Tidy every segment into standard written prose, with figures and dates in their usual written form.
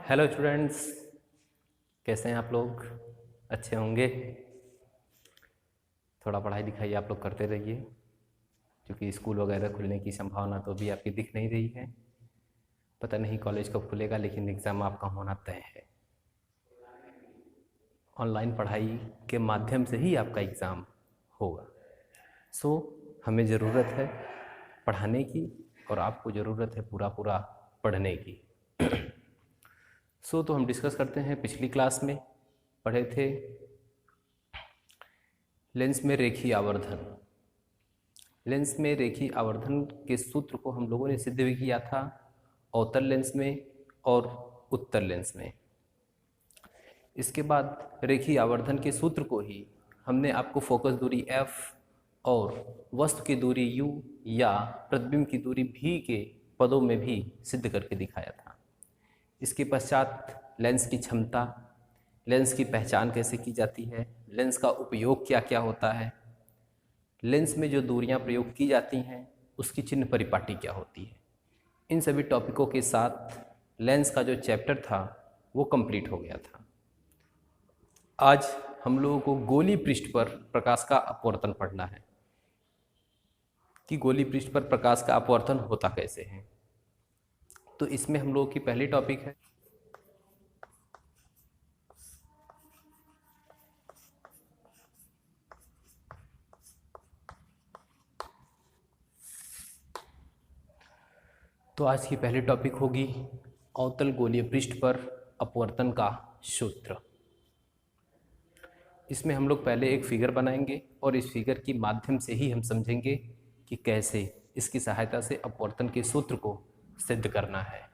Hello students, कैसे हैं आप लोग? अच्छे होंगे। थोड़ा पढ़ाई लिखाई आप लोग करते रहिए, क्योंकि स्कूल वगैरह खुलने की संभावना तो अभी आपकी दिख नहीं रही है। पता नहीं कॉलेज कब खुलेगा, लेकिन एग्ज़ाम आपका होना तय है। ऑनलाइन पढ़ाई के माध्यम से ही आपका एग्ज़ाम होगा। सो हमें ज़रूरत है पढ़ाने की, और आपको ज़रूरत है पूरा पूरा पढ़ने की। तो हम डिस्कस करते हैं। पिछली क्लास में पढ़े थे लेंस में रेखीय आवर्धन। लेंस में रेखीय आवर्धन के सूत्र को हम लोगों ने सिद्ध भी किया था अवतल लेंस में और उत्तल लेंस में। इसके बाद रेखीय आवर्धन के सूत्र को ही हमने आपको फोकस दूरी f और वस्तु की दूरी u या प्रतिबिंब की दूरी v के पदों में भी सिद्ध करके दिखाया था। इसके पश्चात लेंस की क्षमता, लेंस की पहचान कैसे की जाती है, लेंस का उपयोग क्या क्या होता है, लेंस में जो दूरियां प्रयोग की जाती हैं उसकी चिन्ह परिपाटी क्या होती है, इन सभी टॉपिकों के साथ लेंस का जो चैप्टर था वो कंप्लीट हो गया था। आज हम लोगों को गोली पृष्ठ पर प्रकाश का अपवर्तन पढ़ना है कि गोली पृष्ठ पर प्रकाश का अपवर्तन होता कैसे है। तो इसमें हम लोगों की पहली टॉपिक है तो आज की पहली टॉपिक होगी अवतल गोलीय पृष्ठ पर अपवर्तन का सूत्र। इसमें हम लोग पहले एक फिगर बनाएंगे और इस फिगर के माध्यम से ही हम समझेंगे कि कैसे इसकी सहायता से अपवर्तन के सूत्र को सिद्ध करना है।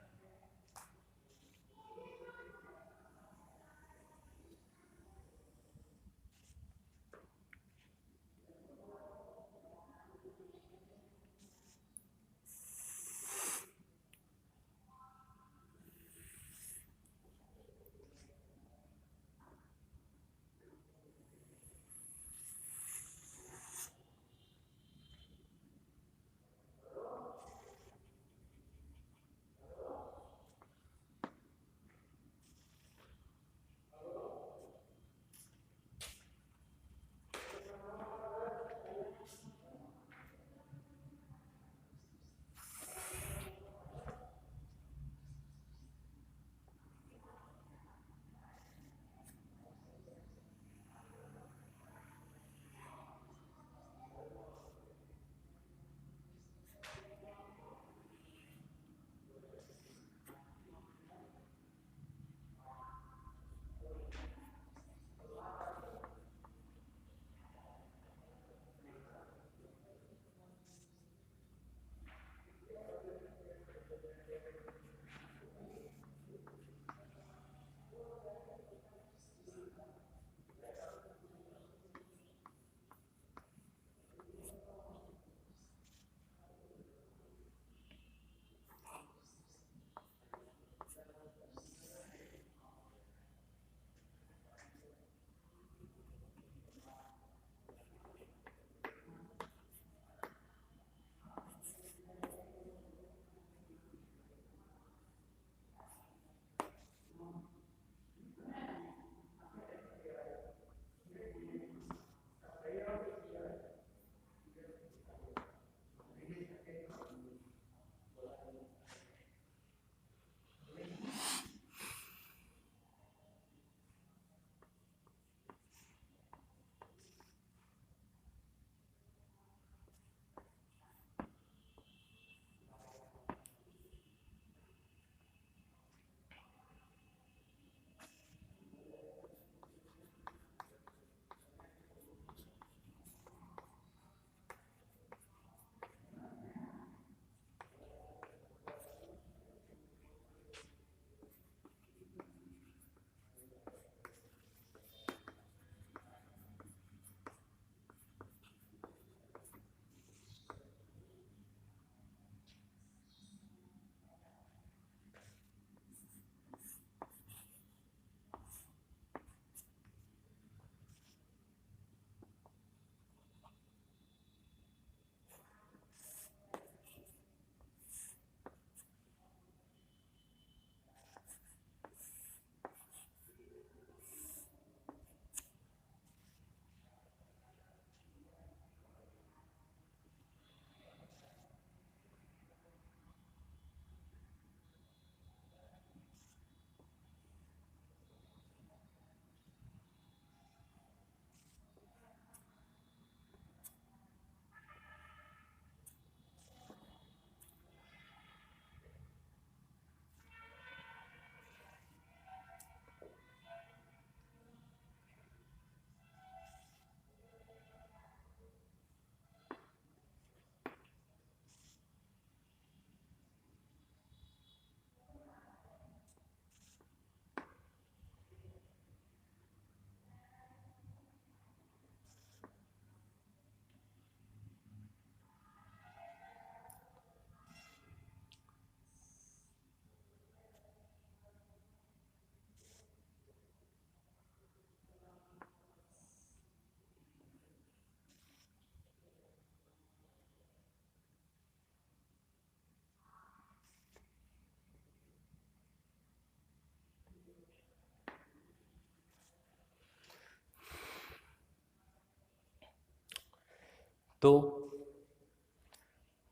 तो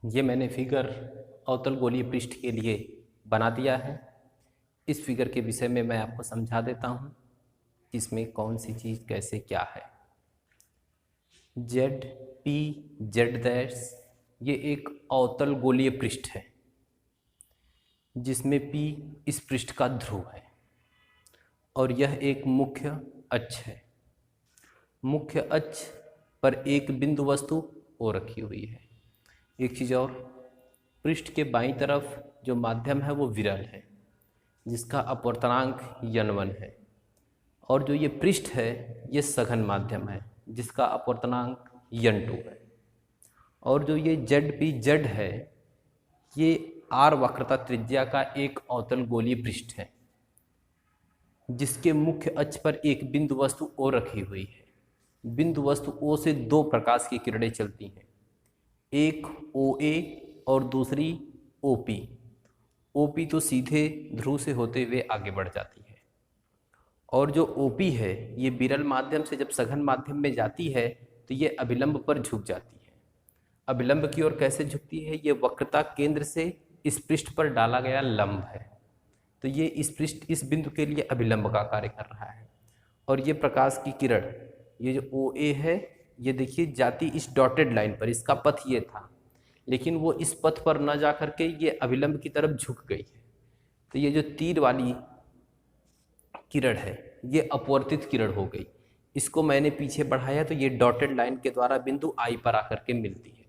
ये मैंने फिगर अवतल गोलीय पृष्ठ के लिए बना दिया है। इस फिगर के विषय में मैं आपको समझा देता हूँ, इसमें कौन सी चीज़ कैसे क्या है। जेड पी जेड डैश ये एक अवतल गोलीय पृष्ठ है जिसमें P इस पृष्ठ का ध्रुव है और यह एक मुख्य अक्ष है। मुख्य अक्ष पर एक बिंदु वस्तु O रखी हुई है। एक चीज़ और, पृष्ठ के बाईं तरफ जो माध्यम है वो विरल है जिसका अपवर्तनांक n1 है, और जो ये पृष्ठ है ये सघन माध्यम है जिसका अपवर्तनांक n2 है। और जो ये ZPZ है ये R वक्रता त्रिज्या का एक अवतल गोलीय पृष्ठ है जिसके मुख्य अक्ष पर एक बिंदु वस्तु O रखी हुई है। बिंदु वस्तु O से दो प्रकाश की किरणें चलती हैं, एक OA और दूसरी OP। OP तो सीधे ध्रुव से होते हुए आगे बढ़ जाती है, और जो OP है ये विरल माध्यम से जब सघन माध्यम में जाती है तो ये अभिलंब पर झुक जाती है। अभिलंब की ओर कैसे झुकती है? ये वक्रता केंद्र से इस पृष्ठ पर डाला गया लंब है, तो ये इस पृष्ठ इस बिंदु के लिए अभिलंब का कार्य कर रहा है। और ये प्रकाश की किरण ये जो OA है ये देखिए जाती इस डॉटेड लाइन पर, इसका पथ ये था, लेकिन वो इस पथ पर न जा करके ये अभिलंब की तरफ झुक गई है। तो ये जो तीर वाली किरण है ये अपवर्तित किरण हो गई। इसको मैंने पीछे बढ़ाया तो ये डॉटेड लाइन के द्वारा बिंदु I पर आकर के मिलती है।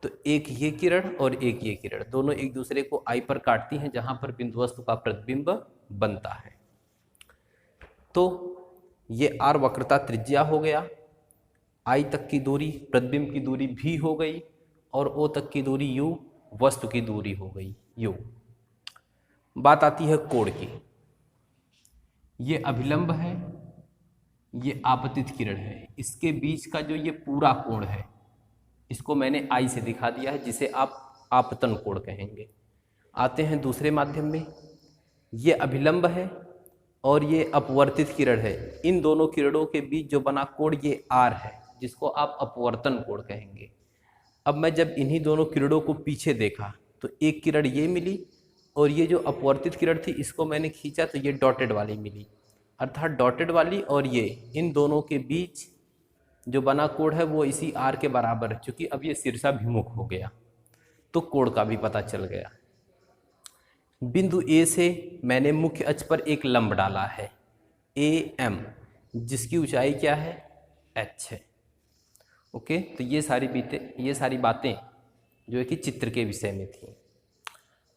तो एक ये किरण और एक ये किरण दोनों एक दूसरे को I पर काटती हैं जहां पर बिंदु वस्तु का प्रतिबिंब बनता है। तो ये R वक्रता त्रिज्या हो गया, I तक की दूरी प्रतिबिंब की दूरी V हो गई, और O तक की दूरी U वस्तु की दूरी हो गई U। बात आती है कोण की। ये अभिलंब है, ये आपतित किरण है, इसके बीच का जो ये पूरा कोण है इसको मैंने I से दिखा दिया है जिसे आप आपतन कोण कहेंगे। आते हैं दूसरे माध्यम में, ये अभिलंब है और ये अपवर्तित किरण है। इन दोनों किरणों के बीच जो बना कोण ये R है जिसको आप अपवर्तन कोण कहेंगे। अब मैं जब इन्हीं दोनों किरणों को पीछे देखा तो एक किरण ये मिली और ये जो अपवर्तित किरण थी इसको मैंने खींचा तो ये डॉटेड वाली मिली, अर्थात डॉटेड वाली और ये इन दोनों के बीच जो बना कोण है वो इसी R के बराबर है। चूंकि अब ये शीर्षाभिमुख हो गया तो कोण का भी पता चल गया। बिंदु A से मैंने मुख्य अक्ष पर एक लंब डाला है AM जिसकी ऊंचाई क्या है? h है। ओके, तो ये सारी बातें जो है कि चित्र के विषय में थी।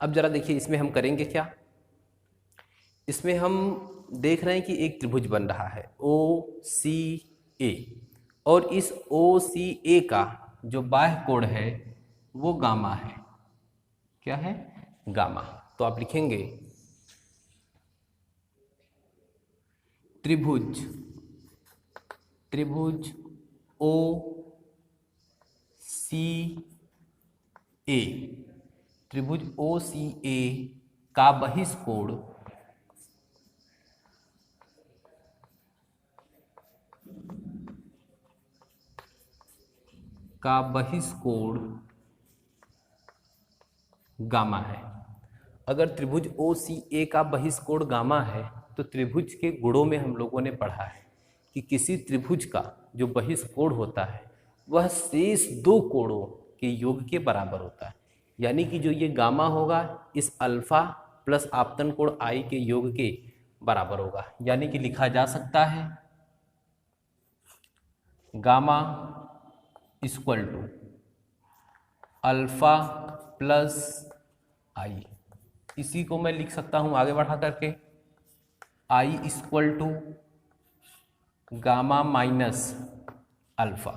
अब जरा देखिए इसमें हम करेंगे क्या। इसमें हम देख रहे हैं कि एक त्रिभुज बन रहा है OCA, और इस OCA का जो बाह्य कोण है वो गामा है। क्या है? गामा। तो आप लिखेंगे त्रिभुज OCA, त्रिभुज OCA का बहिष्कोण गामा है। अगर त्रिभुज OCA का बहिष्कोण गामा है तो त्रिभुज के गुणों में हम लोगों ने पढ़ा है कि किसी त्रिभुज का जो बहिष्कोण होता है वह शेष दो कोणों के योग के बराबर होता है। यानी कि जो ये गामा होगा इस अल्फा प्लस आपतन कोण I के योग के बराबर होगा। यानी कि लिखा जा सकता है gamma equal to alpha plus I। इसी को मैं लिख सकता हूं आगे बढ़ा करके I equal to gamma minus alpha,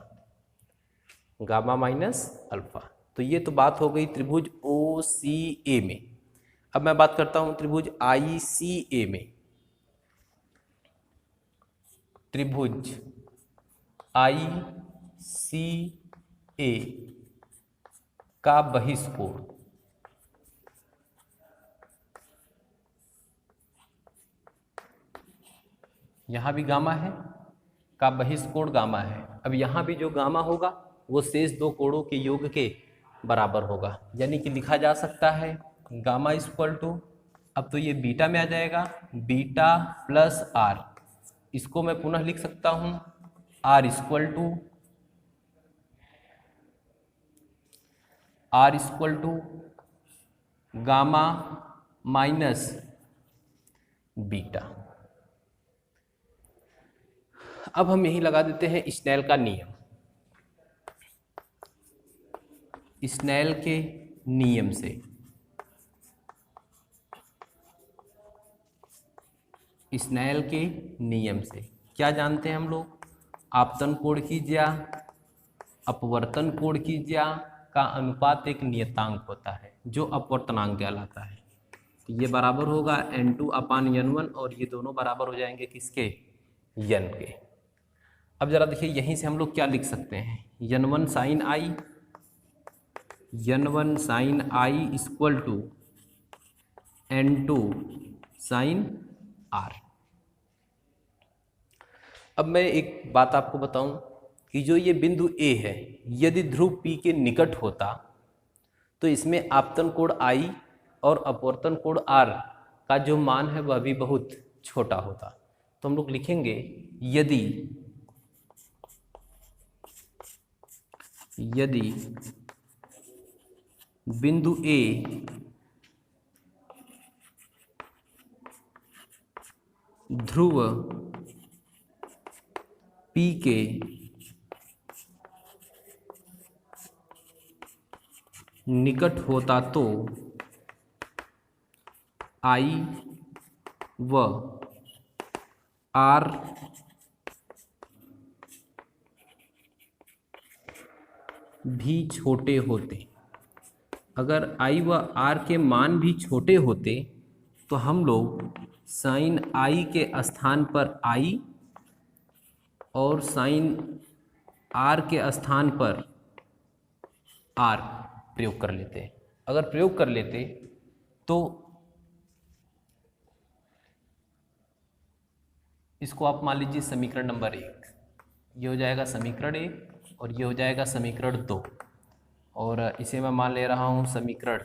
gamma minus alpha. तो ये तो बात हो गई त्रिभुज OCA में। अब मैं बात करता हूं त्रिभुज ICA में। त्रिभुज ICA का बहिष्कोण यहां भी गामा है, का बहिष्कोण गामा है। अब यहां भी जो गामा होगा वो शेष दो कोणों के योग के बराबर होगा। यानी कि लिखा जा सकता है गामा इक्वल टू, अब तो ये बीटा में आ जाएगा, बीटा प्लस आर, इसको मैं पुनः लिख सकता हूँ R equal to gamma minus beta. अब हम यही लगा देते हैं स्नेल का नियम। स्नेल के नियम से क्या जानते हैं हम लोग? आपतन कोण की ज्या अपवर्तन कोण की ज्या का अनुपात एक नियतांक होता है जो अपवर्तनांक कहलाता है। तो ये बराबर होगा n2 अपान n1 और ये दोनों बराबर हो जाएंगे किसके? n के। अब जरा देखिए यहीं से हम लोग क्या लिख सकते हैं, n1 sine I equal to n2 sine R. अब मैं एक बात आपको बताऊं कि जो ये बिंदु A है, यदि ध्रुव P के निकट होता तो इसमें आपतन कोण I और अपवर्तन कोण R का जो मान है वह भी बहुत छोटा होता। तो हम लोग लिखेंगे यदि बिंदु A ध्रुव P के निकट होता तो I व R भी छोटे होते। अगर I व R के मान भी छोटे होते तो हम लोग साइन I के स्थान पर I और साइन R के स्थान पर R प्रयोग कर लेते। अगर प्रयोग कर लेते तो इसको आप मान लीजिए समीकरण नंबर 1, ये हो जाएगा समीकरण 1 और ये हो जाएगा समीकरण 2 और इसे मैं मान ले रहा हूँ समीकरण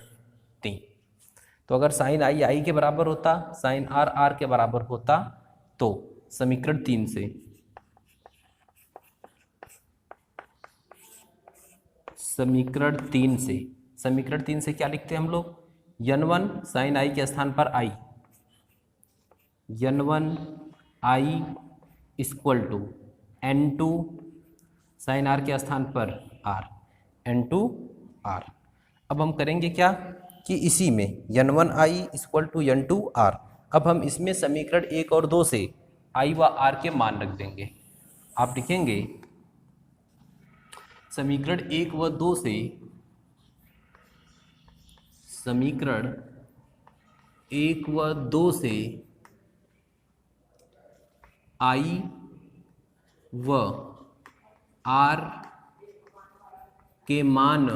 3। तो अगर साइन आई के बराबर होता, साइन आर के बराबर होता तो समीकरण 3 से क्या लिखते हैं हम लोग? n1 साइन आई के स्थान पर I, n1 I equal to n2 sine R के स्थान पर R, n2 R। अब हम करेंगे क्या कि इसी में n1 I equal to n2 R, अब हम इसमें समीकरण 1 और 2 से I व R के मान रख देंगे। आप लिखेंगे समीकरण 1 व 2 से I व R के मान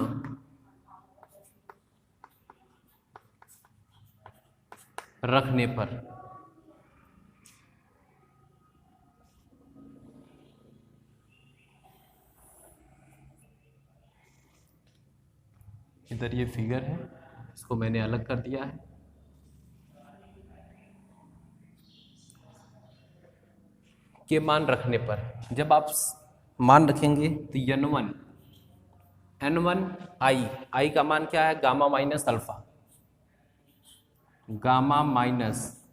रखने पर इधर ये फिगर है, इसको मैंने अलग कर दिया है। के मान रखने पर जब आप मान रखेंगे तो n1 I का मान क्या है? Gamma minus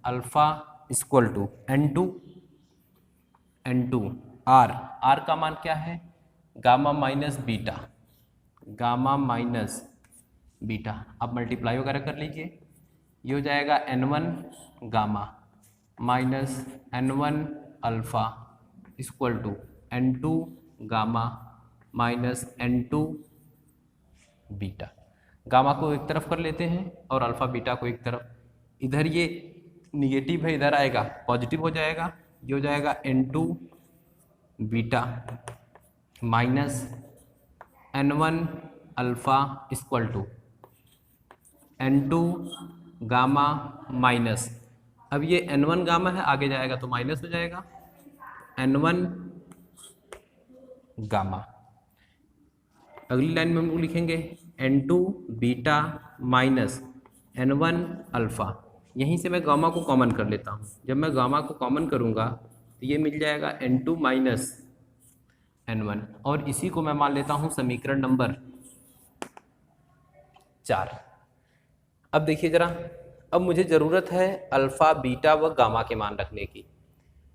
alpha equal to n2 R का मान क्या है? Gamma minus beta. आप मल्टीप्लाई वगैरह कर लीजिए, ये हो जाएगा n1 gamma minus n1 alpha equal to n2 gamma minus n2 beta. गामा को एक तरफ कर लेते हैं और अल्फा बीटा को एक तरफ। इधर ये निगेटिव है, इधर आएगा पॉजिटिव हो जाएगा, ये हो जाएगा n2 beta minus n1 alpha equal to n2 gamma minus, अब ये n1 गामा है, आगे जाएगा तो माइनस हो जाएगा n1 गामा। अगली लाइन में हम लोग लिखेंगे N2 beta minus N1 alpha. यहीं से मैं गामा को कॉमन कर लेता हूँ। जब मैं गामा को कॉमन करूँगा तो ये मिल जाएगा N2 माइनस N1, और इसी को मैं मान लेता हूँ समीकरण नंबर 4। अब देखिए ज़रा, अब मुझे ज़रूरत है अल्फ़ा बीटा व गामा के मान रखने की।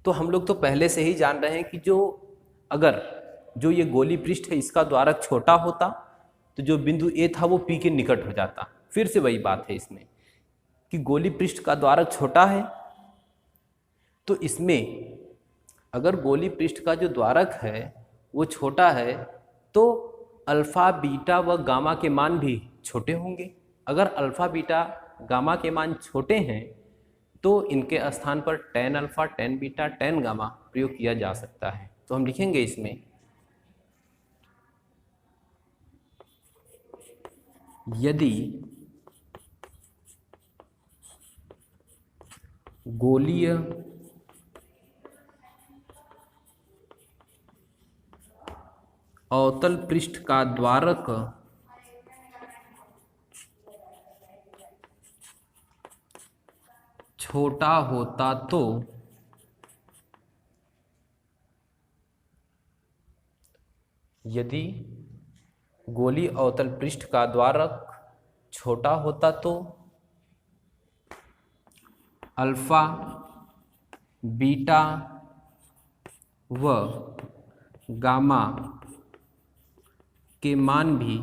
तो हम लोग तो पहले से ही जान रहे हैं कि अगर जो ये गोली पृष्ठ है इसका द्वारक छोटा होता तो जो बिंदु ए था वो पी के निकट हो जाता। फिर से वही बात है इसमें कि गोली पृष्ठ का द्वारक छोटा है, तो इसमें अगर गोली पृष्ठ का जो द्वारक है वो छोटा है तो अल्फ़ा बीटा व गामा के मान भी छोटे होंगे। अगर अल्फ़ा बीटा गामा के मान छोटे हैं तो इनके स्थान पर tan alpha, tan beta, tan gamma प्रयोग किया जा सकता है। तो हम लिखेंगे इसमें यदि गोलीय अवतल पृष्ठ का द्वारक छोटा होता तो यदि गोली अवतल पृष्ठ का द्वारक छोटा होता तो अल्फा बीटा व गामा के मान भी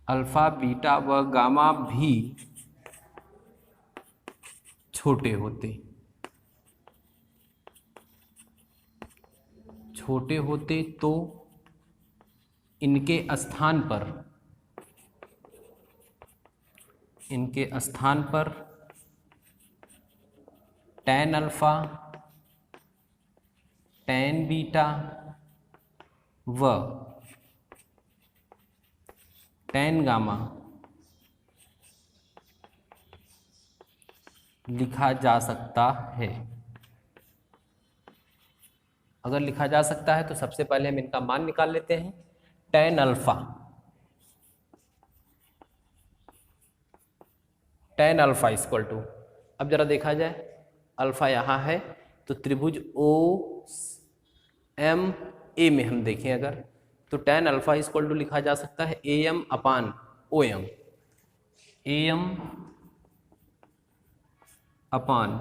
अल्फा बीटा व गामा भी छोटे होते तो इनके स्थान पर tan अल्फा, tan बीटा व tan गामा लिखा जा सकता है। अगर लिखा जा सकता है तो सबसे पहले हम इनका मान निकाल लेते हैं। tan अल्फा इक्वल टू, अब जरा देखा जाए, अल्फा यहाँ है तो त्रिभुज ओ एम ए में हम देखें अगर, तो tan अल्फा इक्वल टू लिखा जा सकता है A M upon O M, A M upon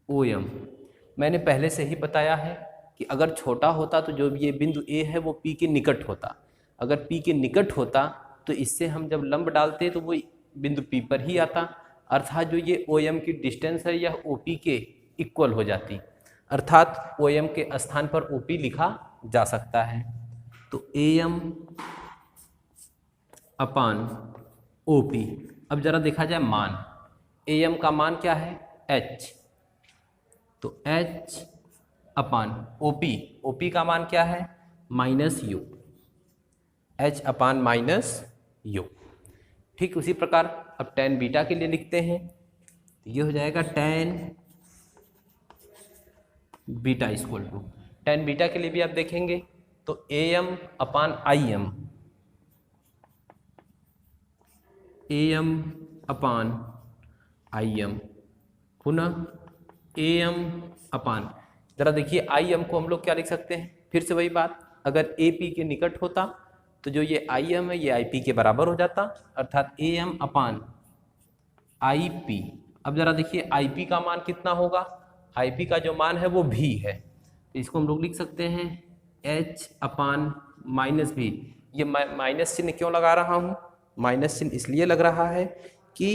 O M. मैंने पहले से ही बताया है कि अगर छोटा होता तो जो ये बिंदु ए है वो पी के निकट होता। अगर पी के निकट होता तो इससे हम जब लंब डालते तो वो बिंदु पी पर ही आता, अर्थात जो ये ओ एम की डिस्टेंस है यह ओ पी के इक्वल हो जाती, अर्थात ओ एम के स्थान पर ओ पी लिखा जा सकता है। तो A M upon O P. अब जरा देखा जाए मान, ए एम का मान क्या है h, तो h अपान ओ पी का मान क्या है minus you, h upon minus you. ठीक उसी प्रकार अब tan बीटा के लिए लिखते हैं तो ये हो जाएगा tan beta equal to, tan beta के लिए भी आप देखेंगे तो A M upon I M, A M upon I M, पुनः ए एम अपान, जरा देखिए आई एम को हम लोग क्या लिख सकते हैं, फिर से वही बात, अगर ए पी के निकट होता तो जो ये आई एम है ये आई पी के बराबर हो जाता, अर्थात ए एम अपान आई पी। अब जरा देखिए आई पी का मान कितना होगा, आई पी का जो मान है वो भी है, तो इसको हम लोग लिख सकते हैं एच अपान माइनस भी। ये माइनस चिन्ह क्यों लगा रहा हूँ, माइनस चिन्ह इसलिए लग रहा है कि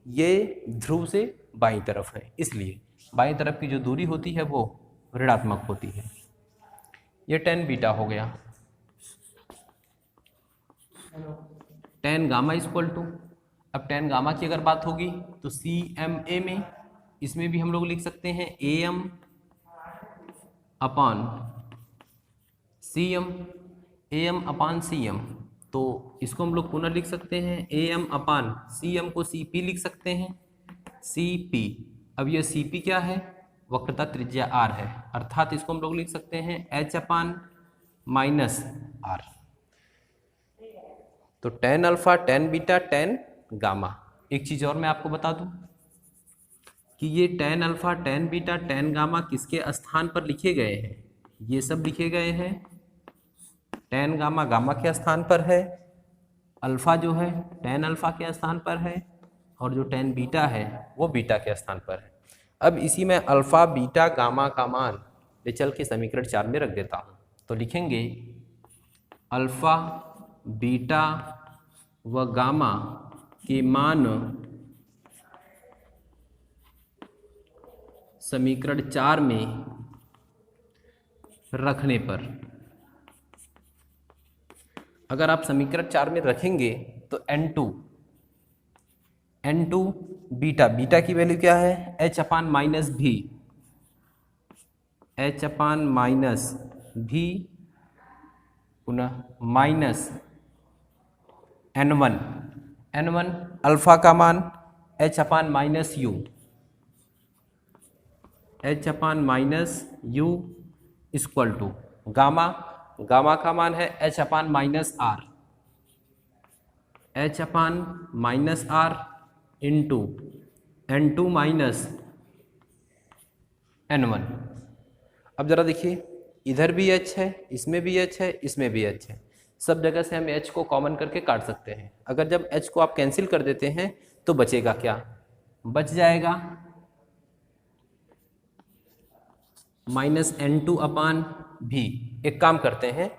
ये ध्रुव से बाईं तरफ है, इसलिए बाईं तरफ की जो दूरी होती है वो ऋणात्मक होती है। ये tan बीटा हो गया। tan गामा इक्वल टू, अब tan गामा की अगर बात होगी तो सी एम ए में, इसमें भी हम लोग लिख सकते हैं A M upon C M, A M upon C M, तो इसको हम लोग पुनः लिख सकते हैं A M upon C M को सी पी लिख सकते हैं, सी पी। अब ये सी पी क्या है, वक्रता त्रिज्या r है, अर्थात इसको हम लोग लिख सकते हैं h/-r। तो tan alpha, tan beta, tan gamma. एक चीज और मैं आपको बता दूं कि ये tan alpha, tan beta, tan gamma किसके स्थान पर लिखे गए हैं? ये सब लिखे गए हैं tan गामा गामा के स्थान पर है, अल्फा जो है tan अल्फा के स्थान पर है, और जो tan बीटा है वो बीटा के स्थान पर है। अब इसी में अल्फा, बीटा, गामा का मान ले चल के समीकरण 4 में रख देता हूँ। तो लिखेंगे अल्फा, बीटा व गामा के मान समीकरण 4 में रखने पर, अगर आप समीकरण 4 में रखेंगे तो n2 बीटा, बीटा की वैल्यू क्या है? h/-v, h/-v पुनः माइनस n1 अल्फा का मान h/-u, h/-u equal to gamma का मान है h/-r, h/-r into n2 minus n1। अब जरा देखिए, इधर भी h है, इसमें भी h है, इसमें भी h है, सब जगह से हम h को कॉमन करके काट सकते हैं। अगर जब h को आप कैंसिल कर देते हैं तो बचेगा क्या? बच जाएगा -n2/v। एक काम करते हैं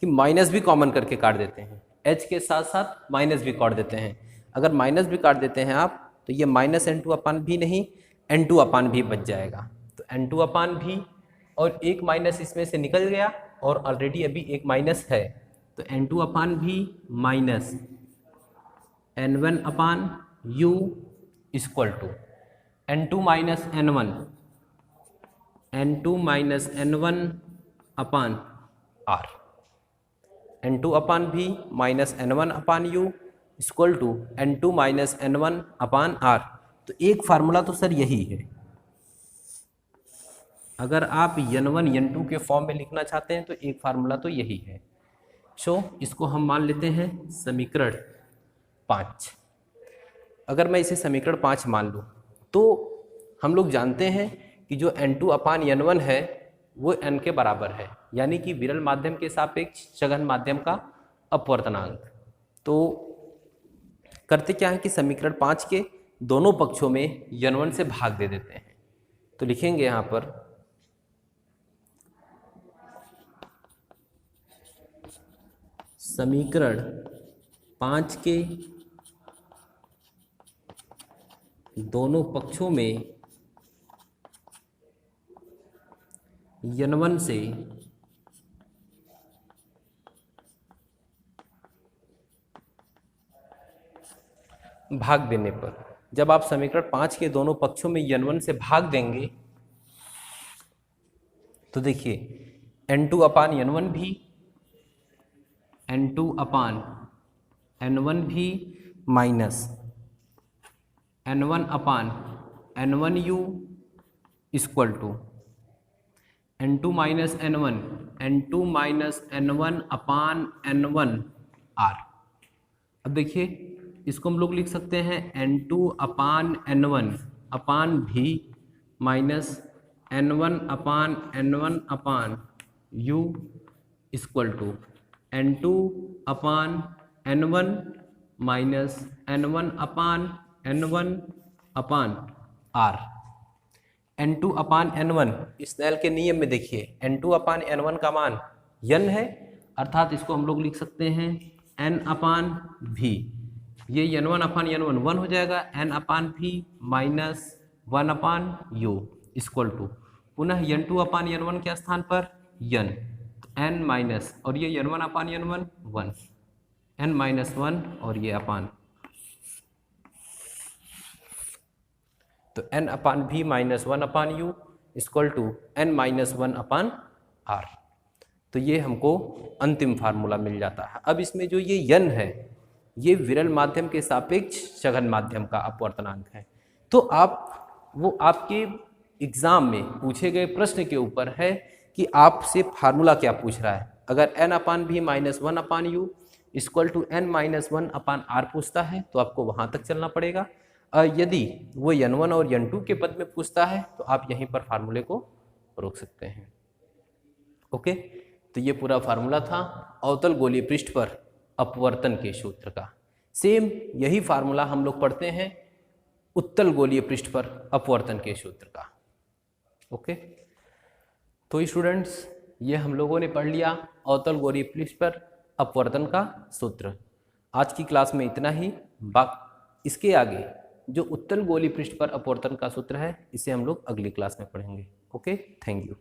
कि माइनस भी कॉमन करके काट देते हैं, h के साथ साथ माइनस भी काट देते हैं। अगर माइनस भी काट देते हैं आप तो ये -n2/v नहीं, n2/v बच जाएगा। तो n2/v और एक माइनस इसमें से निकल गया, और ऑलरेडी अभी एक माइनस है, तो n2/v minus n1/u equal to n2 minus n1 n1/r, n2/v minus n1/u equal to n2 minus n1/r। तो एक फार्मूला तो सर यही है। अगर आप n1 n2 के फॉर्म में लिखना चाहते हैं तो एक फार्मूला तो यही है। सो इसको हम मान लेते हैं समीकरण 5। अगर मैं इसे समीकरण 5 मान लूँ तो हम लोग जानते हैं कि जो n2/n1 है वो n के बराबर है, यानी कि विरल माध्यम के सापेक्ष सघन माध्यम का अपवर्तनांक। तो करते क्या है कि समीकरण 5 के दोनों पक्षों में n1 से भाग दे देते हैं। तो लिखेंगे यहाँ पर समीकरण 5 के दोनों पक्षों में n1 से भाग देने पर, जब आप समीकरण 5 के दोनों पक्षों में n1 से भाग देंगे तो देखिए n2/n1 भी, n2/n1 भी minus n1/n1u equal to n2 minus n1 n1/n1r। अब देखिए इसको हम लोग लिख सकते हैं n2/n1/v minus n1/n1/u equal to n2/n1 minus n1/n1/r। n2/n1 Snell के नियम में देखिए n2/n1 का मान n है, अर्थात इसको हम लोग लिख सकते हैं n/v। ये n1/n1 1 हो जाएगा, n/v minus 1/u equal to पुनः n2/n1 के स्थान पर n, तो n माइनस और ये n1/n1 1, n माइनस 1 और ये अपान, तो n/v minus 1/u equal to n minus 1/r। तो ये हमको अंतिम फार्मूला मिल जाता है। अब इसमें जो ये n है ये विरल माध्यम के सापेक्ष सघन माध्यम का अपवर्तनांक है। तो आप वो आपके एग्जाम में पूछे गए प्रश्न के ऊपर है कि आपसे फार्मूला क्या पूछ रहा है। अगर n/v-1/u = n-1/r पूछता है तो आपको वहां तक चलना पड़ेगा। यदि वो n1 और n2 के पद में पूछता है तो आप यहीं पर फार्मूले को रोक सकते हैं। ओके, तो ये पूरा फार्मूला था अवतल गोलीय पृष्ठ पर अपवर्तन के सूत्र का। सेम यही फार्मूला हम लोग पढ़ते हैं उत्तल गोलीय पृष्ठ पर अपवर्तन के सूत्र का। ओके, तो स्टूडेंट्स ये हम लोगों ने पढ़ लिया अवतल गोलीय पृष्ठ पर अपवर्तन का सूत्र। आज की क्लास में इतना ही। इसके आगे जो उत्तल गोलीय पृष्ठ पर अपवर्तन का सूत्र है इसे हम लोग अगली क्लास में पढ़ेंगे। Okay, thank you.